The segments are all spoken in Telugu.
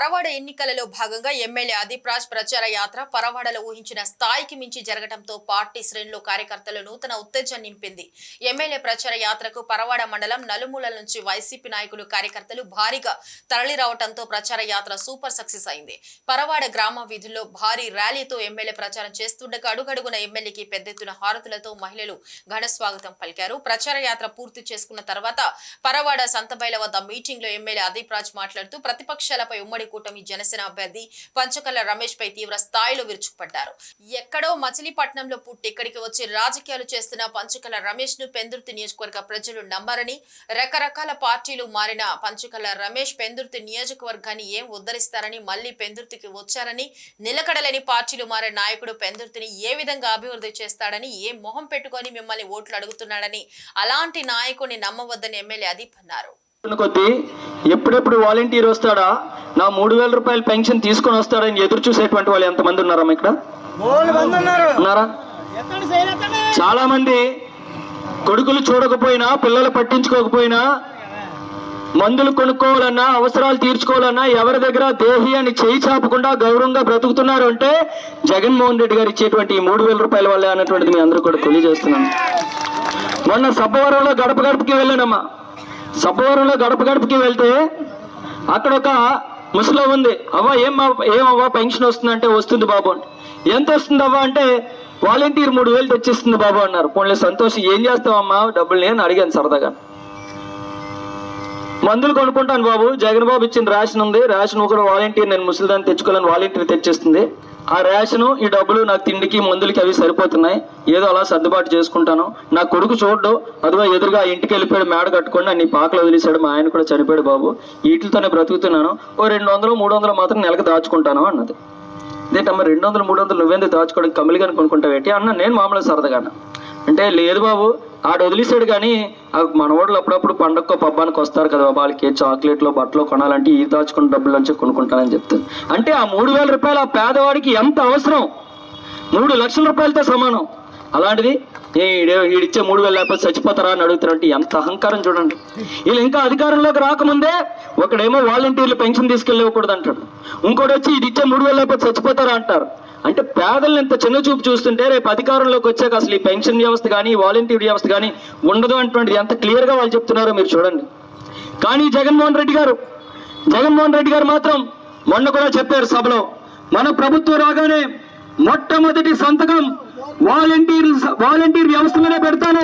పరవాడ ఎన్నికలలో భాగంగా ఎమ్మెల్యే అదీప్ రాజ్ ప్రచార యాత్ర పరవాడలో ఊహించిన స్థాయికి మించి జరగడంతో పార్టీ శ్రేణులు కార్యకర్తలు నూతన ఉత్తేజం నింపింది. ఎమ్మెల్యే ప్రచార యాత్రకు పరవాడ మండలం నలుమూలల నుంచి వైసీపీ నాయకులు కార్యకర్తలు భారీగా తరలిరావడంతో ప్రచార యాత్ర సూపర్ సక్సెస్ అయింది. పరవాడ గ్రామ వీధుల్లో భారీ ర్యాలీతో ఎమ్మెల్యే ప్రచారం చేస్తుండగా అడుగడుగున ఎమ్మెల్యేకి పెద్ద ఎత్తున హారతులతో మహిళలు ఘన స్వాగతం పలికారు. ప్రచార యాత్ర పూర్తి చేసుకున్న తర్వాత పరవాడ సంతబైల వద్ద మీటింగ్ లో ఎమ్మెల్యే అదీప్ రాజ్ మాట్లాడుతూ ప్రతిపక్షాలపై ఉమ్మడి కూటమి జనసేన అభ్యర్థి పంచకల్ల రమేష్ పై తీవ్ర స్థాయిలో విరుచుకుపడ్డారు. ఎక్కడో మచిలీపట్నంలో పుట్టి ఇక్కడికి వచ్చి రాజకీయాలు చేస్తున్న పంచకల్ల రమేష్ ను పెందుర్తి నియోజకవర్గ ప్రజలు నమ్మరని, రకరకాల పార్టీలు మారిన పంచకల్ల రమేష్ పెందుర్తి నియోజకవర్గాన్ని ఏం ఉద్ధరిస్తారని, మళ్లీ పెందుర్తికి వచ్చారని, నిలకడలేని పార్టీలు మారే నాయకుడు పెందుర్తిని ఏ విధంగా అభివృద్ధి చేస్తాడని, ఏ మొహం పెట్టుకొని మిమ్మల్ని ఓట్లు అడుగుతున్నాడని, అలాంటి నాయకుడిని నమ్మవద్దని ఎమ్మెల్యే అదీప్ అన్నారు. కొద్ది ఎప్పుడెప్పుడు వాలంటీర్ వస్తాడా, నా 3000 రూపాయల పెన్షన్ తీసుకొని వస్తాడని ఎదురు చూసేటువంటి వాళ్ళు ఎంతమంది ఉన్నారమ్మా ఇక్కడ? ఉన్నారా? చాలా మంది కొడుకులు చూడకపోయినా, పిల్లలు పట్టించుకోకపోయినా, మందులు కొనుక్కోవాలన్నా, అవసరాలు తీర్చుకోవాలన్నా ఎవరి దగ్గర దేహి అని చేయి చాపకుండా గౌరవంగా బ్రతుకుతున్నారు అంటే జగన్మోహన్ రెడ్డి గారు ఇచ్చేటువంటి 3000 రూపాయల వల్లే అన్నటువంటిది మీ అందరూ కూడా తెలియజేస్తున్నాను. మొన్న సబ్బవరంలో గడప గడపకి వెళ్ళానమ్మా. సబ్బవరంలో గడప గడపకి వెళ్తే అక్కడ ఒక ముసలి ఉంది. అవ్వ ఏమవ్వ పెన్షన్ వస్తుందంటే వస్తుంది బాబు. ఎంత వస్తుంది అవ్వ అంటే వాలంటీర్ 3000 తెచ్చిస్తుంది బాబు అన్నారు. పోన్లే సంతోషం, ఏం చేస్తావమ్మా డబ్బులు నేను అడిగాను సరదాగా. మందులు కొనుక్కుంటాను బాబు, జగన్ బాబు ఇచ్చిన రేషన్ ఉంది, రేషన్ కూడా వాలంటీర్ నేను ముసలిదాన్ని తెచ్చుకోవాలని వాలంటీర్ తెచ్చిస్తుంది. ఆ రేషను ఈ డబ్బులు నాకు తిండికి మందులకి అవి సరిపోతున్నాయి, ఏదో అలా సర్దుబాటు చేసుకుంటాను. నా కొడుకు చూడ్డు, అదిగో ఎదురుగా ఇంటికి వెళ్ళిపోయాడు, మేడ కట్టుకొని అన్ని పాకలు వదిలేశాడు, మా ఆయన కూడా చనిపోయాడు బాబు, వీటితోనే బ్రతుకుతున్నాను, ఓ 200 300 మాత్రం నెలకు దాచుకుంటాను అన్నది. ఇదేంటమ్మా 200 300 నువ్వెందుకు దాచుకోవడానికి కమిలిగాని కొనుక్కుంటావేంటి అన్న. నేను మామూలు సరదాగా అంటే లేదు బాబు ఆడ వదిలేసాడు, కానీ మనవాళ్ళు అప్పుడప్పుడు పండగకో పబ్బానికి వస్తారు కదా, వాళ్ళకి చాక్లెట్లు బట్టలు కొనాలంటే ఈ దాచుకున్న డబ్బుల నుంచి కొనుక్కుంటానని చెప్తాను. అంటే ఆ 3000 రూపాయలు ఆ పేదవాడికి ఎంత అవసరం, 3 లక్షల రూపాయలతో సమానం. అలాంటిది ఈడిచ్చే 3000 లేకపోతే చచ్చిపోతారా అని అడుగుతారంటే ఎంత అహంకారం చూడండి. వీళ్ళు ఇంకా అధికారంలోకి రాకముందే ఒకడేమో వాలంటీర్లు పెన్షన్ తీసుకెళ్ళకూడదు అంటాడు, ఇంకోటి వచ్చి ఇది ఇచ్చే 3000 లేకపోతే చచ్చిపోతారా అంటారు. అంటే పేదలను ఎంత చిన్న చూపు చూస్తుంటే రేపు అధికారంలోకి వచ్చాక అసలు ఈ పెన్షన్ వ్యవస్థ కానీ వాలంటీర్ వ్యవస్థ కానీ ఉండదు అటువంటిది ఎంత క్లియర్గా వాళ్ళు చెప్తున్నారో మీరు చూడండి. కానీ జగన్మోహన్ రెడ్డి గారు మాత్రం మొన్న కూడా చెప్పారు సభలో, మన ప్రభుత్వం రాగానే మొట్టమొదటి సంతకం వాలంటీర్ వ్యవస్థ మీదే పెడతాను,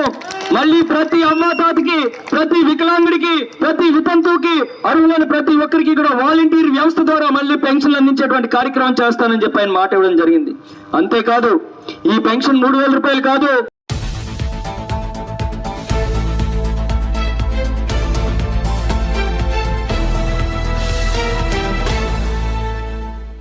మళ్ళీ ప్రతి అవ్వాతాతకి, ప్రతి వికలాంగుడికి, ప్రతి వితంతువుకి, అర్హులైన ప్రతి ఒక్కరికి కూడా వాలంటీర్ వ్యవస్థ ద్వారా మళ్ళీ పెన్షన్లు అందించేటువంటి కార్యక్రమం చేస్తానని చెప్పి ఆయన మాట ఇవ్వడం జరిగింది. అంతేకాదు ఈ పెన్షన్ 3000 రూపాయలు కాదు,